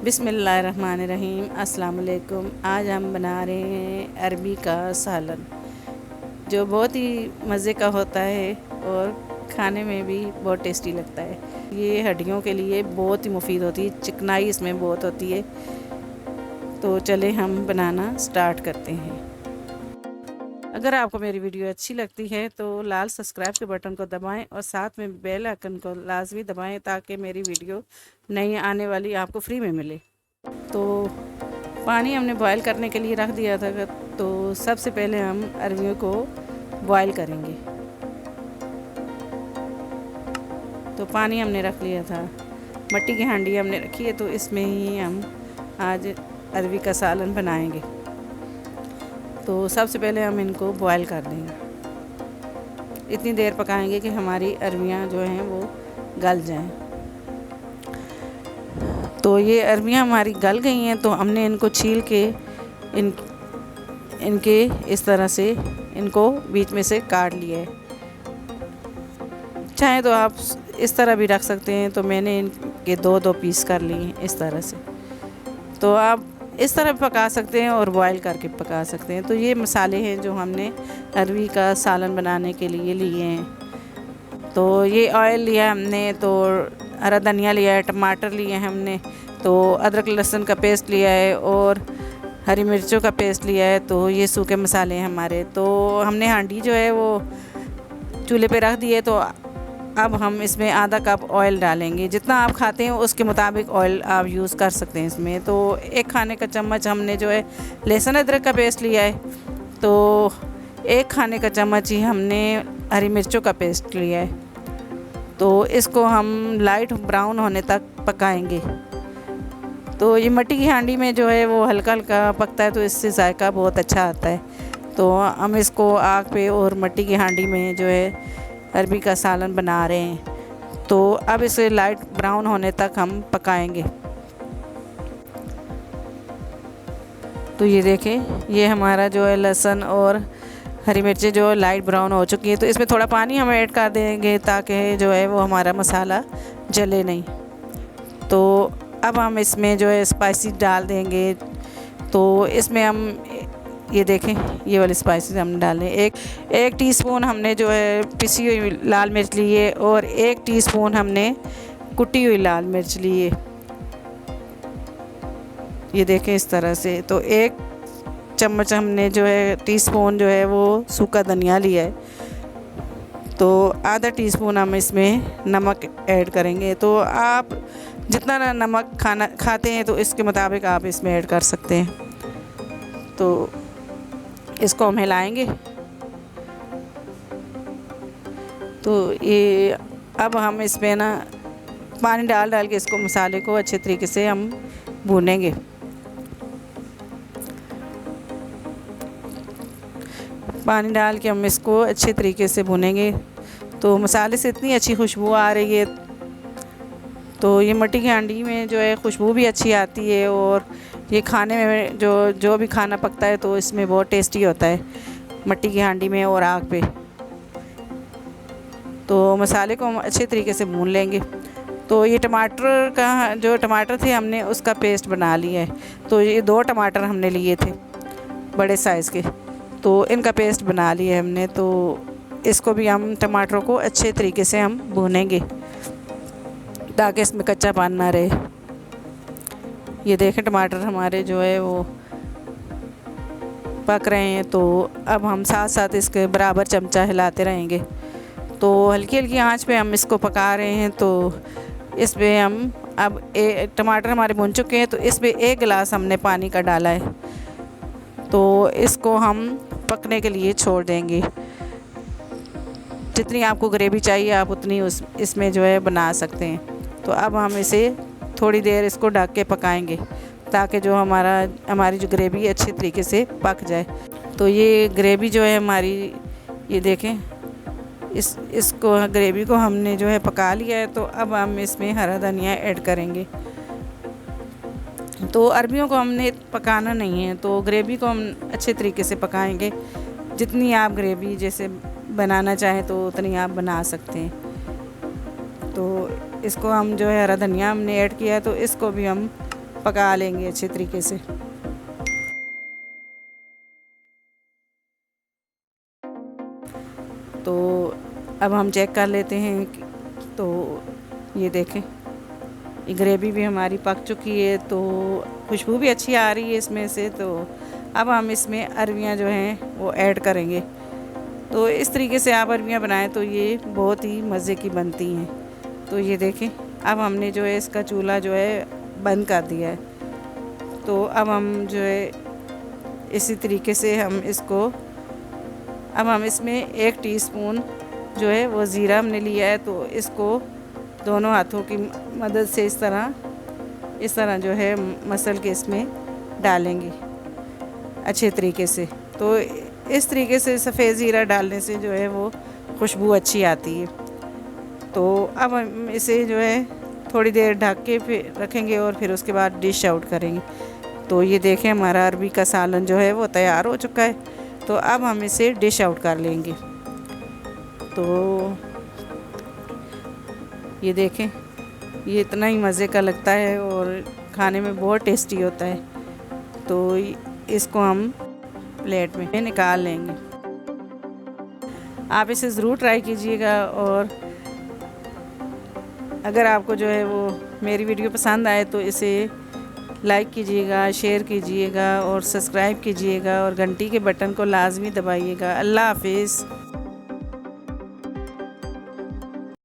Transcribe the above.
बिस्मिल्लाहिर्रहमानिर्रहीम। अस्सलाम वालेकुम। आज हम बना रहे हैं अरबी का सालन, जो बहुत ही मज़े का होता है और खाने में भी बहुत टेस्टी लगता है। ये हड्डियों के लिए बहुत ही मुफीद होती है, चिकनाई इसमें बहुत होती है। तो चले हम बनाना स्टार्ट करते हैं। अगर आपको मेरी वीडियो अच्छी लगती है तो लाल सब्सक्राइब के बटन को दबाएं और साथ में बेल आइकन को लाजमी दबाएं ताकि मेरी वीडियो नई आने वाली आपको फ्री में मिले। तो पानी हमने बॉयल करने के लिए रख दिया था, तो सबसे पहले हम अरबियों को बॉयल करेंगे। तो पानी हमने रख लिया था, मिट्टी की हांडी हमने रखी है, तो इसमें ही हम आज अरबी का सालन बनाएंगे। तो सबसे पहले हम इनको बॉयल कर देंगे। इतनी देर पकाएंगे कि हमारी अरबियां जो हैं वो गल जाएं। तो ये अरबियां हमारी गल गई हैं, तो हमने इनको छील के इनके इस तरह से इनको बीच में से काट लिया है। चाहे तो आप इस तरह भी रख सकते हैं, तो मैंने इनके दो पीस कर लिए इस तरह से। तो आप इस तरह पका सकते हैं और बॉयल करके पका सकते हैं। तो ये मसाले हैं जो हमने अरबी का सालन बनाने के लिए लिए हैं। तो ये ऑयल लिया हमने, तो हरा धनिया लिया है, टमाटर लिए हैं हमने, तो अदरक लहसुन का पेस्ट लिया है और हरी मिर्चों का पेस्ट लिया है। तो ये सूखे मसाले हैं हमारे। तो हमने हांडी जो है वो चूल्हे पे रख दी है। तो अब हम इसमें आधा कप ऑयल डालेंगे। जितना आप खाते हैं उसके मुताबिक ऑयल आप यूज़ कर सकते हैं इसमें। तो एक खाने का चम्मच हमने जो है लहसुन अदरक का पेस्ट लिया है। तो एक खाने का चम्मच ही हमने हरी मिर्चों का पेस्ट लिया है। तो इसको हम लाइट ब्राउन होने तक पकाएंगे। तो ये मिट्टी की हांडी में जो है वो हल्का हल्का पकता है, तो इससे जायका बहुत अच्छा आता है। तो हम इसको आग पे और मिट्टी की हांडी में जो है अरबी का सालन बना रहे हैं। तो अब इसे लाइट ब्राउन होने तक हम पकाएंगे। तो ये देखें, ये हमारा जो है लहसुन और हरी मिर्चें जो लाइट ब्राउन हो चुकी है। तो इसमें थोड़ा पानी हम ऐड कर देंगे ताकि जो है वो हमारा मसाला जले नहीं। तो अब हम इसमें जो है स्पाइसी डाल देंगे। तो इसमें हम ये देखें, ये वाली स्पाइसेस हमने डालें। एक टीस्पून हमने जो है पिसी हुई लाल मिर्च ली है और 1 टीस्पून हमने कुटी हुई लाल मिर्च ली है। ये देखें इस तरह से। तो 1 चम्मच हमने जो है टीस्पून जो है वो सूखा धनिया लिया है। तो आधा टीस्पून हम इसमें नमक ऐड करेंगे। तो आप जितना नमक खाना खाते हैं तो इसके मुताबिक आप इसमें ऐड कर सकते हैं। तो इसको हम हिलाएंगे। तो ये अब हम इसमें ना पानी डाल के इसको मसाले को अच्छे तरीके से हम भूनेंगे। पानी डाल के हम इसको अच्छे तरीके से भूनेंगे। तो मसाले से इतनी अच्छी खुशबू आ रही है। तो ये मिट्टी की हांडी में जो है खुशबू भी अच्छी आती है और ये खाने में जो भी खाना पकता है तो इसमें बहुत टेस्टी होता है मिट्टी की हांडी में और आग पे। तो मसाले को हम अच्छे तरीके से भून लेंगे। तो ये टमाटर थे हमने उसका पेस्ट बना लिया है। तो ये 2 टमाटर हमने लिए थे बड़े साइज़ के, तो इनका पेस्ट बना लिया हमने। तो इसको भी हम टमाटरों को अच्छे तरीके से हम भूनेंगे ताकि इसमें कच्चापन ना रहे। ये देखें, टमाटर हमारे जो है वो पक रहे हैं। तो अब हम साथ साथ इसके बराबर चमचा हिलाते रहेंगे। तो हल्की हल्की आंच पे हम इसको पका रहे हैं। तो इसमें हम अब टमाटर हमारे भुन चुके हैं, तो इसमें 1 गिलास हमने पानी का डाला है। तो इसको हम पकने के लिए छोड़ देंगे। जितनी आपको ग्रेवी चाहिए आप उतनी इसमें जो है बना सकते हैं। तो अब हम इसे थोड़ी देर इसको ढक के पकाएंगे ताकि जो हमारी जो ग्रेवी अच्छे तरीके से पक जाए। तो ये ग्रेवी जो है हमारी, ये देखें, इसको ग्रेवी को हमने जो है पका लिया है। तो अब हम इसमें हरा धनिया ऐड करेंगे। तो अरबियों को हमने पकाना नहीं है, तो ग्रेवी को हम अच्छे तरीके से पकाएंगे। जितनी आप ग्रेवी जैसे बनाना चाहें तो उतनी आप बना सकते हैं। तो इसको हम जो है हरा धनिया हमने ऐड किया है, तो इसको भी हम पका लेंगे अच्छे तरीके से। तो अब हम चेक कर लेते हैं। तो ये देखें, ये ग्रेवी भी हमारी पक चुकी है, तो खुशबू भी अच्छी आ रही है इसमें से। तो अब हम इसमें अरवियां जो हैं वो ऐड करेंगे। तो इस तरीके से आप अरवियां बनाएं तो ये बहुत ही मज़े की बनती हैं। तो ये देखें, अब हमने जो है इसका चूल्हा जो है बंद कर दिया है। तो अब हम जो है इसी तरीके से हम इसको, अब हम इसमें 1 टीस्पून जो है वो ज़ीरा हमने लिया है। तो इसको दोनों हाथों की मदद से इस तरह जो है मसल के इसमें डालेंगे अच्छे तरीके से। तो इस तरीके से सफ़ेद ज़ीरा डालने से जो है वो खुशबू अच्छी आती है। तो अब हम इसे जो है थोड़ी देर ढक के फिर रखेंगे और फिर उसके बाद डिश आउट करेंगे। तो ये देखें, हमारा अरबी का सालन जो है वो तैयार हो चुका है। तो अब हम इसे डिश आउट कर लेंगे। तो ये देखें, ये इतना ही मज़े का लगता है और खाने में बहुत टेस्टी होता है। तो इसको हम प्लेट में निकाल लेंगे। आप इसे ज़रूर ट्राई कीजिएगा। और अगर आपको जो है वो मेरी वीडियो पसंद आए तो इसे लाइक कीजिएगा, शेयर कीजिएगा और सब्सक्राइब कीजिएगा और घंटी के बटन को लाजमी दबाइएगा। अल्लाह हाफिज़।